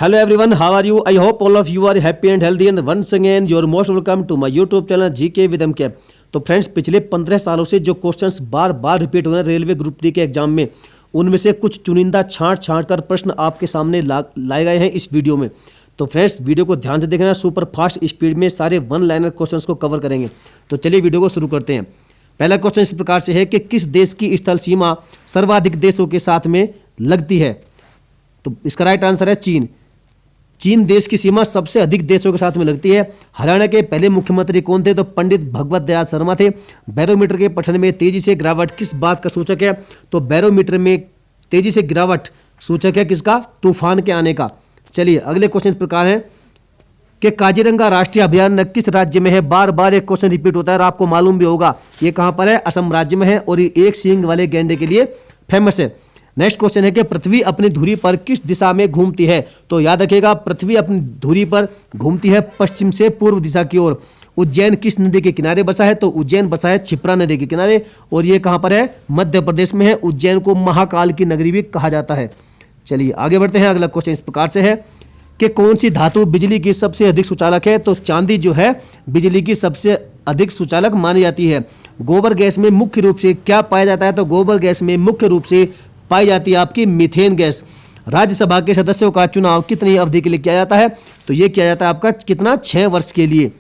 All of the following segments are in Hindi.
Hello everyone, how are you? I hope all of you are happy and healthy and once again you're most welcome to my YouTube channel GK with MK। तो फ्रेंड्स, पिछले 15 सालों से जो क्वेश्चंस बार बार रिपीट हो रहे हैं रेलवे ग्रुप डी के एग्जाम में, उनमें से कुछ चुनिंदा छांट कर प्रश्न आपके सामने लाए गए हैं इस वीडियो में। तो फ्रेंड्स, वीडियो को ध्यान से देखना, सुपर फास्ट स्पीड में सारे वन लाइनर क्वेश्चंस को कवर करेंगे। तो चलिए वीडियो को शुरू करते हैं। पहला क्वेश्चन इस प्रकार से है कि किस देश की स्थल सीमा सर्वाधिक देशों के साथ में लगती है? तो इसका राइट आंसर है चीन। चीन देश की सीमा सबसे अधिक देशों के साथ में लगती है। हरियाणा के पहले मुख्यमंत्री कौन थे? तो पंडित भगवत दयाल शर्मा थे। बैरोमीटर के पठन में तेजी से गिरावट किस बात का सूचक है? तो बैरोमीटर में तेजी से गिरावट सूचक है किसका? तूफान के आने का। चलिए अगले क्वेश्चन इस प्रकार है कि काजीरंगा राष्ट्रीय अभयारण्य किस राज्य में है? बार बार एक क्वेश्चन रिपीट होता है और आपको मालूम भी होगा ये कहां पर है। असम राज्य में है और ये एक सींग वाले गैंडे के लिए फेमस है। नेक्स्ट क्वेश्चन है कि पृथ्वी अपनी धुरी पर किस दिशा में घूमती है? तो याद रखिएगा, पृथ्वी अपनी धुरी पर घूमती है पश्चिम से पूर्व दिशा की ओर। उज्जैन किस नदी के किनारे बसा है? तो उज्जैन बसा है क्षिप्रा नदी के किनारे और ये कहां पर है? मध्य प्रदेश में है। उज्जैन को महाकाल की नगरी भी कहा जाता है। चलिए आगे बढ़ते हैं। अगला क्वेश्चन इस प्रकार से है कि कौन सी धातु बिजली की सबसे अधिक सुचालक है? तो चांदी जो है बिजली की सबसे अधिक सुचालक मानी जाती है। गोबर गैस में मुख्य रूप से क्या पाया जाता है? तो गोबर गैस में मुख्य रूप से पाई जाती है आपकी मीथेन गैस। राज्यसभा के सदस्यों का चुनाव कितनी अवधि के लिए किया जाता है? तो ये किया जाता है आपका कितना? 6 वर्ष के लिए।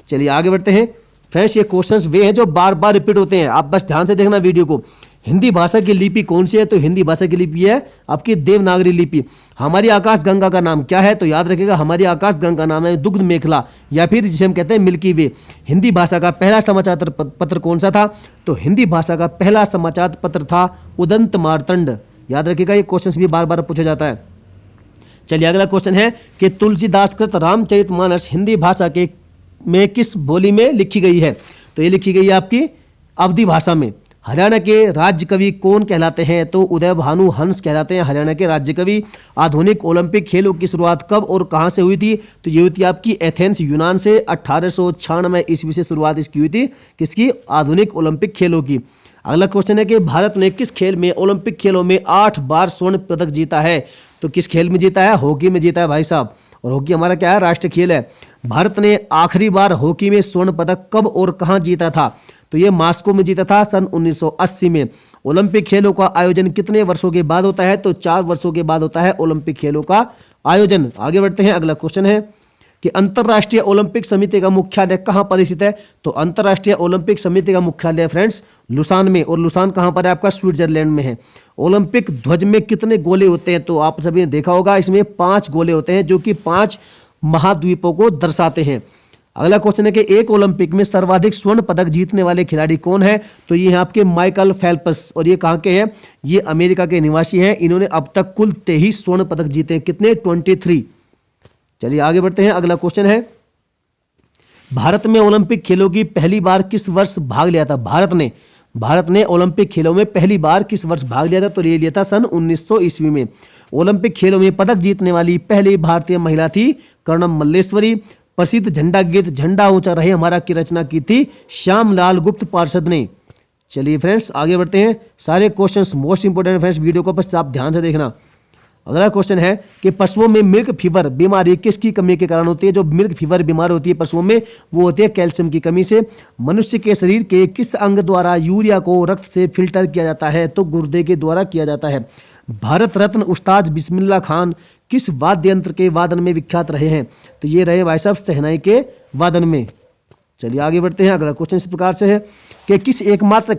चलिए आगे बढ़ते हैं। फ्रेंड्स, ये क्वेश्चंस वे हैं जो बार बार रिपीट होते हैं, आप बस ध्यान से देखना वीडियो को। हिंदी भाषा की लिपि कौन सी है? तो हिंदी भाषा की लिपि है आपकी देवनागरी लिपि। हमारी आकाश गंगा का नाम क्या है? तो याद रखिएगा, हमारी आकाश गंगा का नाम है दुग्ध मेखला या फिर जिसे हम कहते हैं मिल्की वे। हिंदी भाषा का पहला समाचार पत्र कौन सा था? तो हिंदी भाषा का पहला समाचार पत्र था उदंत मार्तंड। याद रखिएगा, ये क्वेश्चन भी बार बार पूछा जाता है। चलिए अगला क्वेश्चन है कि तुलसीदास कृत रामचरितमानस हिंदी भाषा के में किस बोली में लिखी गई है? तो ये लिखी गई है आपकी अवधी भाषा में। हरियाणा के राज्य कवि कौन कहलाते हैं? तो उदय भानु हंस कहलाते हैं हरियाणा के राज्य कवि। आधुनिक ओलंपिक खेलों की शुरुआत कब और कहां से हुई थी? तो ये हुई थी आपकी एथेंस यूनान से। 1896 ईस्वी से शुरुआत इसकी हुई थी। किसकी? आधुनिक ओलंपिक खेलों की। अगला क्वेश्चन है कि भारत ने किस खेल में ओलंपिक खेलों में 8 बार स्वर्ण पदक जीता है? तो किस खेल में जीता है? हॉकी में जीता है भाई साहब। और हॉकी हमारा क्या है? राष्ट्रीय खेल है। भारत ने आखिरी बार हॉकी में स्वर्ण पदक कब और कहां जीता था? तो ये मास्को में जीता था सन 1980 में। ओलंपिक खेलों का आयोजन कितने वर्षों के बाद होता है? तो 4 वर्षों के बाद होता है ओलंपिक खेलों का आयोजन। आगे बढ़ते हैं। अगला क्वेश्चन है कि अंतर्राष्ट्रीय ओलंपिक समिति का मुख्यालय कहां पर स्थित है? तो अंतर्राष्ट्रीय ओलंपिक समिति का मुख्यालय फ्रेंड्स लुसान में। और लुसान कहां पर है? आपका स्विट्जरलैंड में है। ओलंपिक ध्वज में कितने गोले होते हैं? तो आप सभी ने देखा होगा, इसमें 5 गोले होते हैं जो कि 5 महाद्वीपों को दर्शाते हैं। अगला क्वेश्चन है कि एक ओलंपिक में सर्वाधिक स्वर्ण पदक जीतने वाले खिलाड़ी कौन है? तो ये हैं आपके माइकल फेल्प्स और ये कहां के हैं? ये अमेरिका के निवासी हैं। इन्होंने अब तक कुल 23 स्वर्ण पदक जीते हैं। कितने? 23। चलिए आगे बढ़ते हैं। अगला क्वेश्चन है भारत में ओलंपिक खेलों की पहली बार किस वर्ष भाग लिया था? भारत ने ओलंपिक खेलों में पहली बार किस वर्ष भाग लिया था? तो ये लिया था सन 1900 ईस्वी में। ओलंपिक खेलों में पदक जीतने वाली पहली भारतीय महिला थी कर्णम मल्लेश्वरी। प्रसिद्ध झंडा गीत झंडा ऊंचा रहे हमारा की रचना की थी श्यामलाल गुप्त पार्षद ने। चलिए फ्रेंड्स आगे बढ़ते हैं। सारे questions most important friends, video को बस आप ध्यान से देखना। अगला क्वेश्चन है कि पशुओं में मिल्क फीवर बीमारी किसकी कमी के कारण होती है? जो मिल्क फीवर बीमारी होती है पशुओं में, वो होती है कैल्शियम की कमी से। मनुष्य के शरीर के किस अंग द्वारा यूरिया को रक्त से फिल्टर किया जाता है? तो गुर्दे के द्वारा किया जाता है। भारत रत्न उस्ताद बिस्मिल्लाह खान किस वाद्य यंत्र के वादन में विख्यात रहे हैं? तो ये रहे भाई साहब शहनाई के वादन में। चलिए आगे बढ़ते हैं। अगला क्वेश्चन इस प्रकार से है कि किस एकमात्र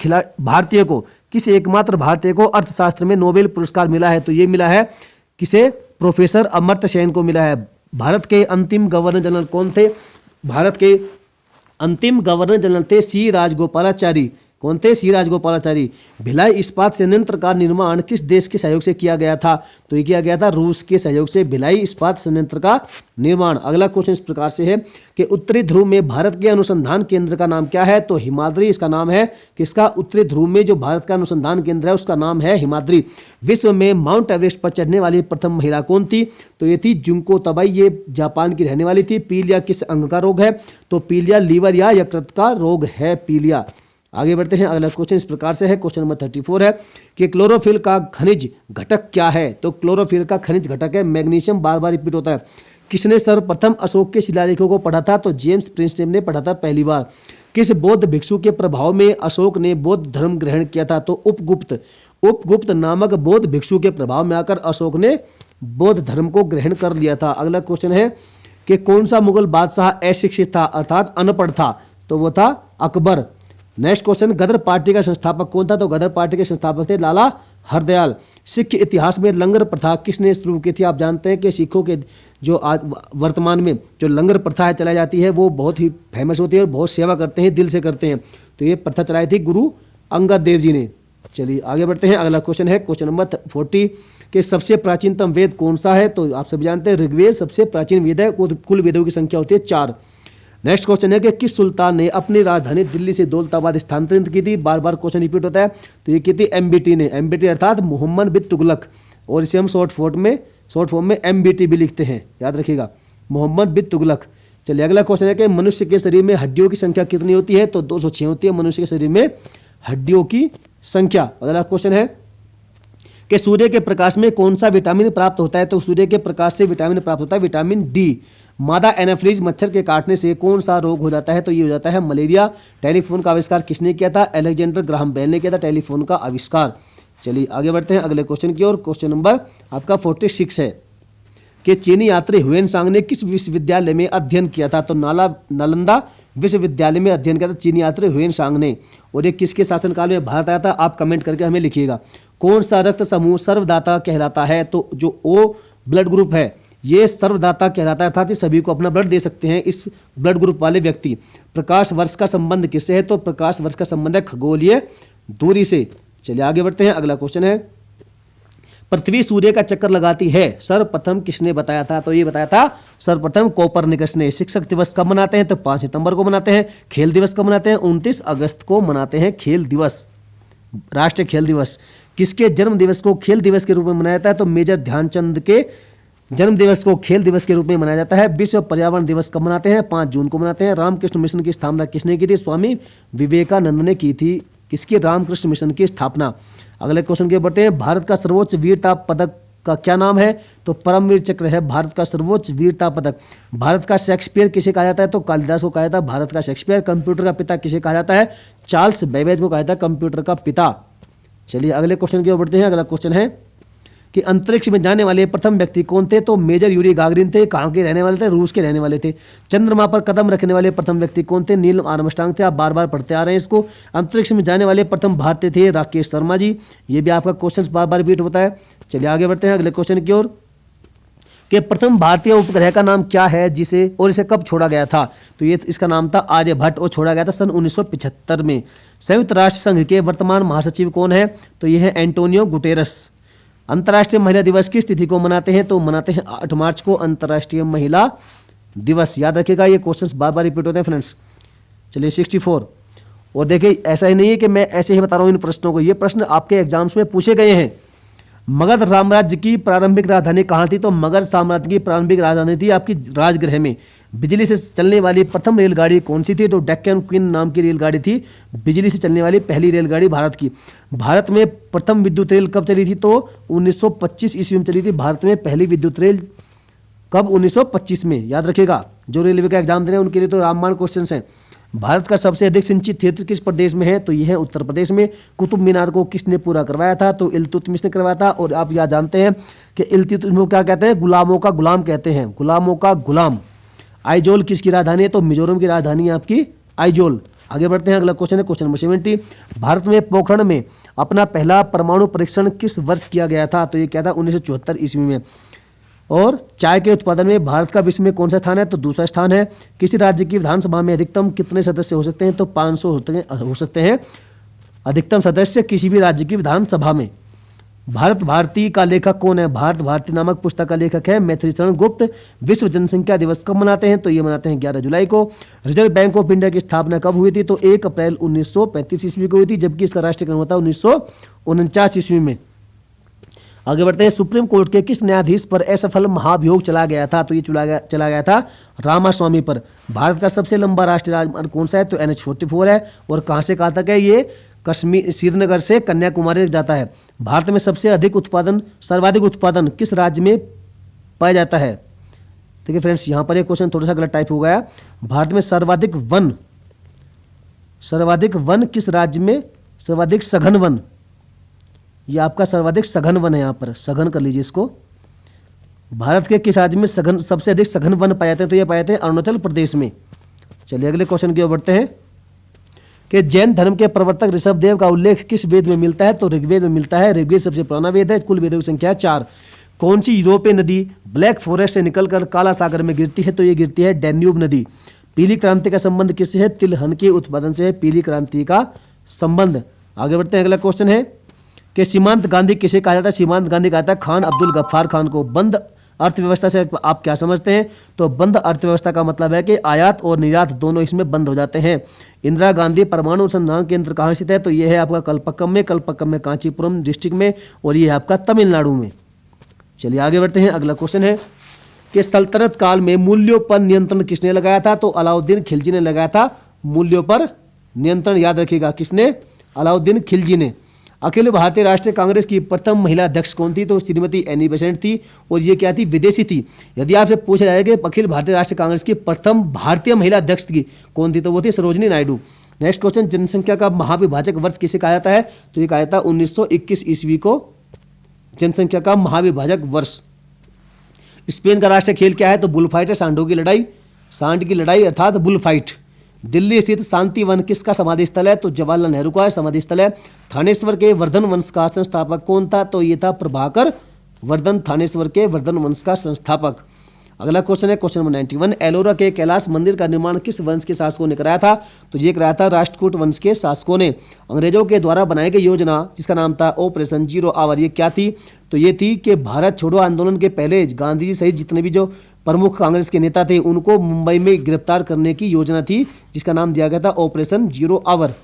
भारतीय को अर्थशास्त्र में नोबेल पुरस्कार मिला है? तो ये मिला है किसे? प्रोफेसर अमर्त्य सेन को मिला है। भारत के अंतिम गवर्नर जनरल कौन थे? भारत के अंतिम गवर्नर जनरल थे सी राजगोपालाचारी। कौन थे? सी राजगोपालाचारी। भिलाई इस्पात संयंत्र का निर्माण किस देश के सहयोग से किया गया था? तो ये किया गया था रूस के सहयोग से भिलाई इस्पात संयंत्र का निर्माण। अगला क्वेश्चन इस प्रकार से है कि उत्तरी ध्रुव में भारत के अनुसंधान केंद्र का नाम क्या है? तो हिमाद्री इसका नाम है। किसका? उत्तरी ध्रुव में जो भारत का अनुसंधान केंद्र है उसका नाम है हिमाद्री। विश्व में माउंट एवरेस्ट पर चढ़ने वाली प्रथम महिला कौन थी? तो ये थी जुंको तबाई। ये जापान की रहने वाली थी। पीलिया किस अंग का रोग है? तो पीलिया लीवर या यकृत का रोग है पीलिया। आगे बढ़ते हैं, अगला क्वेश्चन इस प्रकार से है, क्वेश्चन नंबर 34 है कि क्लोरोफिल का खनिज घटक क्या है। तो क्लोरोफिल का खनिज घटक है मैग्नीशियम। बार बार रिपीट होता है। किसने सर्वप्रथम अशोक के शिलालेखों को पढ़ा था? तो जेम्स प्रिंसटन ने पढ़ा था पहली बार। किस बौद्ध भिक्षु के प्रभाव में अशोक ने बौद्ध धर्म ग्रहण किया था? तो उपगुप्त नामक बौद्ध भिक्षु के प्रभाव में आकर अशोक ने बौद्ध धर्म को ग्रहण कर लिया था। अगला क्वेश्चन है कि कौन सा मुगल बादशाह अशिक्षित था अर्थात अनपढ़ था? तो वो था अकबर। नेक्स्ट क्वेश्चन, गदर पार्टी का संस्थापक कौन था? तो गदर पार्टी के संस्थापक थे लाला हरदयाल। सिख इतिहास में लंगर प्रथा किसने शुरू की थी? आप जानते हैं कि सिखों के जो आज वर्तमान में जो लंगर प्रथा है चलाई जाती है वो बहुत ही फेमस होती है और बहुत सेवा करते हैं, दिल से करते हैं। तो ये प्रथा चलाई थी गुरु अंगद देव जी ने। चलिए आगे बढ़ते हैं, अगला क्वेश्चन है क्वेश्चन नंबर 40 कि सबसे प्राचीनतम वेद कौन सा है? तो आप सभी जानते हैं ऋग्वेद सबसे प्राचीन वेद है। कुल वेदों की संख्या होती है 4। नेक्स्ट क्वेश्चन है कि किस सुल्तान ने अपनी राजधानी दिल्ली से दौलताबाद स्थानांतरित की थी? बार बार क्वेश्चन रिपीट होता है। तो ये की थी एमबीटी ने। एमबीटी अर्थात मोहम्मद बिन तुगलक, और इसे हम शॉर्ट फॉर्म में एमबीटी भी लिखते हैं, याद रखिएगा, मोहम्मद बिन तुगलक। चलिए अगला क्वेश्चन है कि मनुष्य के शरीर में हड्डियों की संख्या कितनी होती है? तो 206 होती है मनुष्य के शरीर में हड्डियों की संख्या। अगला क्वेश्चन है कि सूर्य के प्रकाश में कौन सा विटामिन प्राप्त होता है? तो सूर्य के प्रकाश से विटामिन प्राप्त होता है विटामिन डी। मादा एनाफ्लीज मच्छर के काटने से कौन सा रोग हो जाता है? तो ये हो जाता है मलेरिया। टेलीफोन का आविष्कार किसने किया था? अलेक्जेंडर ग्राहम बेल ने किया था टेलीफोन का आविष्कार। चलिए आगे बढ़ते हैं अगले क्वेश्चन की ओर। क्वेश्चन नंबर आपका 46 है कि चीनी यात्री ह्वेनसांग ने किस विश्वविद्यालय में अध्ययन किया था? तो नालंदा विश्वविद्यालय में अध्ययन किया था चीनी यात्री ह्वेनसांग ने। और ये किसके शासनकाल में भारत आया था? आप कमेंट करके हमें लिखिएगा। कौन सा रक्त समूह सर्वदाता कहलाता है? तो जो ओ ब्लड ग्रुप है ये सर्वदाता कहलाता है, अर्थात ये सभी को अपना ब्लड दे सकते हैं इस ब्लड ग्रुप वाले व्यक्ति। प्रकाश वर्ष का संबंध किससे है? तो प्रकाश वर्ष का संबंध है खगोलीय दूरी से। चलिए आगे बढ़ते हैं, अगला क्वेश्चन है पृथ्वी सूर्य का चक्कर लगाती है सर्वप्रथम किसने बताया था? तो ये बताया था सर्वप्रथम कोपरनिकस ने। शिक्षक दिवस कब मनाते हैं? तो 5 सितंबर को मनाते हैं। खेल दिवस कब मनाते हैं? 29 अगस्त को मनाते हैं खेल दिवस, राष्ट्रीय खेल दिवस। किसके जन्म दिवस को खेल दिवस के रूप में मनाया जाता है? तो मेजर ध्यानचंद के जन्म दिवस को खेल दिवस के रूप में मनाया जाता है। विश्व पर्यावरण दिवस कब मनाते हैं? 5 जून को मनाते हैं। रामकृष्ण मिशन की स्थापना किसने की थी? स्वामी विवेकानंद ने की थी। किसकी? रामकृष्ण मिशन की स्थापना। अगले क्वेश्चन के बढ़ते हैं, भारत का सर्वोच्च वीरता पदक का क्या नाम है? तो परमवीर चक्र है भारत का सर्वोच्च वीरता पदक। भारत का शेक्सपियर किसे कहा जाता है? तो कालिदास को कहा जाता है भारत का शेक्सपियर। कंप्यूटर का पिता किसे कहा जाता है? चार्ल्स बेबेज को कहा जाता है कंप्यूटर का पिता। चलिए अगले क्वेश्चन की ओर बढ़ते हैं। अगला क्वेश्चन है कि अंतरिक्ष में जाने वाले प्रथम व्यक्ति कौन थे? तो मेजर यूरी गागरिन थे। कहाँ के रहने वाले थे? रूस के रहने वाले थे। चंद्रमा पर कदम रखने वाले प्रथम व्यक्ति कौन थे? नील आर्मस्ट्रांग थे। आप बार बार पढ़ते आ रहे हैं इसको। अंतरिक्ष में जाने वाले प्रथम भारतीय थे राकेश शर्मा जी। ये भी आपका क्वेश्चन बार बार रिपीट होता है। चलिए आगे बढ़ते हैं अगले क्वेश्चन की ओर कि प्रथम भारतीय उपग्रह का नाम क्या है जिसे और इसे कब छोड़ा गया था? तो ये इसका नाम था आर्यभट्ट और छोड़ा गया था सन 1975 में। संयुक्त राष्ट्र संघ के वर्तमान महासचिव कौन है? तो ये है एंटोनियो गुटेरस। अंतर्राष्ट्रीय महिला दिवस किस तिथि को मनाते हैं? तो मनाते हैं 8 मार्च को अंतर्राष्ट्रीय महिला दिवस। याद रखिएगा ये क्वेश्चंस बार बार रिपीट होते हैं फ्रेंड्स। चलिए 64 और देखिए ऐसा ही नहीं है कि मैं ऐसे ही बता रहा हूँ इन प्रश्नों को, ये प्रश्न आपके एग्जाम्स में पूछे गए हैं। मगध साम्राज्य की प्रारंभिक राजधानी कहाँ थी? तो मगध साम्राज्य की प्रारंभिक राजधानी थी आपकी राजगृह में। बिजली से चलने वाली प्रथम रेलगाड़ी कौन सी थी? तो डेक्कन क्वीन नाम की रेलगाड़ी थी बिजली से चलने वाली पहली रेलगाड़ी भारत की। भारत में प्रथम विद्युत रेल कब चली थी? तो 1925 ईस्वी में चली थी भारत में पहली विद्युत रेल। कब? 1925 में। याद रखिएगा जो रेलवे का एग्जाम दे रहे हैं उनके लिए तो रामबाण क्वेश्चन हैं। भारत का सबसे अधिक सिंचित क्षेत्र किस प्रदेश में है? तो यह है उत्तर प्रदेश में। कुतुब मीनार को किसने पूरा करवाया था? तो इल्तुतमिश ने करवाया था। और आप यह जानते हैं कि इल्तुतमिश को क्या कहते हैं? गुलामों का गुलाम कहते हैं, गुलामों का गुलाम। आइजोल किसकी राजधानी है? तो मिजोरम की राजधानी है आपकी आइजोल। आगे बढ़ते हैं अगला क्वेश्चन है क्वेश्चन नंबर 70। भारत में पोखरण में अपना पहला परमाणु परीक्षण किस वर्ष किया गया था? तो ये क्या था? 1974 ईस्वी में। और चाय के उत्पादन में भारत का विश्व में कौन सा स्थान है? तो दूसरा स्थान है। किसी राज्य की विधानसभा में अधिकतम कितने सदस्य हो सकते हैं? तो 500 हो सकते हैं अधिकतम सदस्य किसी भी राज्य की विधानसभा में। भारत भारती का लेखक कौन है? भारत भारती नामक पुस्तक का लेखक है मैथिलीशरण गुप्त। विश्व जनसंख्या दिवस कब मनाते हैं? तो ये मनाते हैं 11 जुलाई को। रिजर्व बैंक ऑफ इंडिया की स्थापना कब हुई थी? तो 1 अप्रैल 1935 ईस्वी को हुई थी, जबकि इसका राष्ट्रीयकरण हुआ था 1949 ईस्वी में। आगे बढ़ते हैं, सुप्रीम कोर्ट के किस न्यायाधीश पर असफल महाभियोग चला गया था? तो ये चला गया था रामास्वामी पर। भारत का सबसे लंबा राष्ट्रीय राजमार्ग कौन सा है? तो NH-44 है। और कहां से कहां तक है? ये कश्मीर, श्रीनगर से कन्याकुमारी तक जाता है। भारत में सर्वाधिक उत्पादन किस राज्य में पाया जाता है? ठीक है फ्रेंड्स, यहां पर एक क्वेश्चन थोड़ा सा गलत टाइप हो गया। भारत में सर्वाधिक वन किस राज्य में? सर्वाधिक सघन वन, ये आपका सर्वाधिक सघन वन है। यहां पर सघन कर लीजिए इसको। भारत के किस राज्य में सबसे अधिक सघन वन पाए जाते हैं? तो ये पाए जाते हैं अरुणाचल प्रदेश में। चलिए अगले क्वेश्चन की ओर बढ़ते हैं कि जैन धर्म के प्रवर्तक ऋषभदेव का उल्लेख किस वेद में मिलता है? तो ऋग्वेद में मिलता है। ऋग्वेद सबसे पुराना वेद है, कुल वेदों की संख्या 4। कौन सी यूरोपीय नदी ब्लैक फॉरेस्ट से निकलकर काला सागर में गिरती है? तो ये गिरती है डैन्यूब नदी। पीली क्रांति का संबंध किससे है? तिलहन के उत्पादन से है पीली क्रांति का संबंध। आगे बढ़ते हैं, अगला क्वेश्चन है कि सीमांत गांधी किसे कहा जाता है? सीमांत गांधी कहा जाता है खान अब्दुल गफ्फार खान को। बंद अर्थव्यवस्था से आप क्या समझते हैं? तो बंद अर्थव्यवस्था का मतलब है कि आयात और निर्यात दोनों इसमें बंद हो जाते हैं। इंदिरा गांधी परमाणु अनुसंधान केंद्र कहाँ स्थित है? तो ये है आपका कलपक्कम में कांचीपुरम डिस्ट्रिक्ट में, और ये है आपका तमिलनाडु में। चलिए आगे बढ़ते हैं, अगला क्वेश्चन है कि सल्तनत काल में मूल्यों पर नियंत्रण किसने लगाया था? तो अलाउद्दीन खिलजी ने लगाया था मूल्यों पर नियंत्रण। याद रखिएगा, किसने? अलाउद्दीन खिलजी ने। अखिल भारतीय राष्ट्रीय कांग्रेस की प्रथम महिला अध्यक्ष कौन थी? तो श्रीमती एनी बेसेंट थी, और ये क्या थी? विदेशी थी। यदि आपसे पूछा जाए कि अखिल भारतीय राष्ट्रीय कांग्रेस की प्रथम भारतीय महिला अध्यक्ष की कौन थी? तो वो थी सरोजिनी नायडू। नेक्स्ट क्वेश्चन, जनसंख्या का महाविभाजक वर्ष किसे कहा जाता है? तो ये कहा जाता है 1921 ईस्वी को जनसंख्या का महाविभाजक वर्ष। स्पेन का राष्ट्रीय खेल क्या है? तो बुल फाइट है, सांड की लड़ाई अर्थात बुल फाइट। दिल्ली स्थित शांति वन किसका समाधि स्थल है? तो जवाहरलाल नेहरू का समाधि स्थल है। थानेश्वर के वर्धन वंश का संस्थापक कौन था? तो ये था प्रभाकर वर्धन, थानेश्वर के वर्धन वंश का संस्थापक। अगला क्वेश्चन है क्वेश्चन नंबर 91, एलोरा के कैलाश मंदिर का निर्माण किस वंश के शासकों ने कराया था? तो ये कराया था राष्ट्रकूट वंश के शासकों ने। अंग्रेजों के द्वारा बनाई गई योजना जिसका नाम था ऑपरेशन जीरो आवर, ये क्या थी? तो ये थी कि भारत छोड़ो आंदोलन के पहले गांधी जी सहित जितने भी जो प्रमुख कांग्रेस के नेता थे उनको मुंबई में गिरफ्तार करने की योजना थी, जिसका नाम दिया गया था ऑपरेशन जीरो आवर।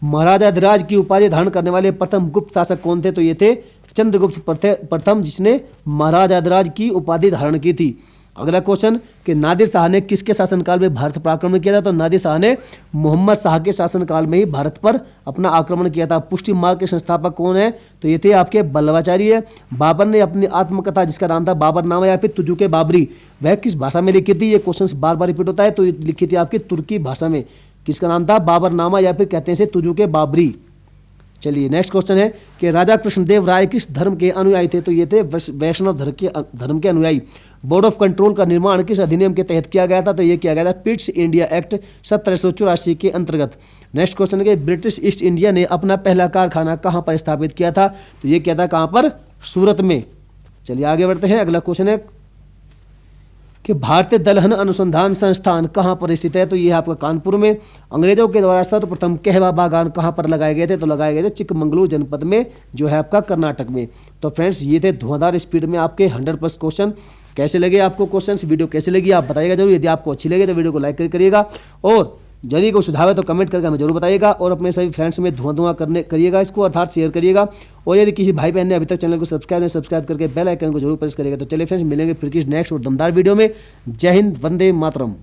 महाराजाधिराज की उपाधि धारण करने वाले प्रथम गुप्त शासक कौन थे? तो ये थे चंद्रगुप्त प्रथम, जिसने महाराजाधिराज की उपाधि धारण की थी। अगला क्वेश्चन कि नादिर शाह ने किसके शासनकाल में भारत पर आक्रमण किया था? तो नादिर शाह ने मोहम्मद शाह के शासनकाल में ही भारत पर अपना आक्रमण किया था। पुष्टि मार्ग के संस्थापक कौन है? तो ये थे आपके बल्लभाचार्य। बाबर ने अपनी आत्मकथा जिसका नाम था बाबरनामा या फिर तुजुके बाबरी, वह किस भाषा में लिखी थी? ये क्वेश्चन बार बार रिपीट होता है, तो ये लिखी थी आपकी तुर्की भाषा में। किसका नाम था? बाबरनामा या फिर कहते हैं तुजुके बाबरी। चलिए नेक्स्ट क्वेश्चन है कि राजा कृष्णदेव राय किस धर्म के अनुयायी थे? तो ये थे वैष्णव धर्म के अनुयायी। बोर्ड ऑफ कंट्रोल का निर्माण किस अधिनियम के तहत किया गया था? तो ये किया गया था पिट्स इंडिया एक्ट 1784 के अंतर्गत। नेक्स्ट क्वेश्चन है कि ब्रिटिश ईस्ट इंडिया ने अपना पहला कारखाना कहां पर स्थापित किया था? तो ये किया था कहां पर? सूरत में। चलिए आगे बढ़ते हैं, अगला क्वेश्चन है कि भारतीय दलहन अनुसंधान संस्थान कहां पर स्थित है? तो ये है आपका कानपुर में। अंग्रेजों के द्वारा सर्वप्रथम कहवा बागान कहां पर लगाए गए थे? तो लगाए गए थे चिकमंगलूर जनपद में, जो है आपका कर्नाटक में। तो फ्रेंड्स ये थे धुआंधार स्पीड में आपके 100+ क्वेश्चन। कैसे लगे आपको क्वेश्चंस? वीडियो कैसे लगी आप बताइएगा जरूर। यदि आपको अच्छी लगे तो वीडियो को लाइक करिएगा, और यदि कोई सुझाव है तो कमेंट करके हमें जरूर बताइएगा, और अपने सभी फ्रेंड्स में धुआं करिएगा इसको, अर्थात शेयर करिएगा। और यदि किसी भाई बहन ने अभी तक चैनल को सब्सक्राइब करके बेल आइकन को जरूर प्रेस करिएगा। तो चलिए फ्रेंड्स मिलेंगे फिर किसी नेक्स्ट और दमदार वीडियो में। जय हिंद, वंदे मातरम।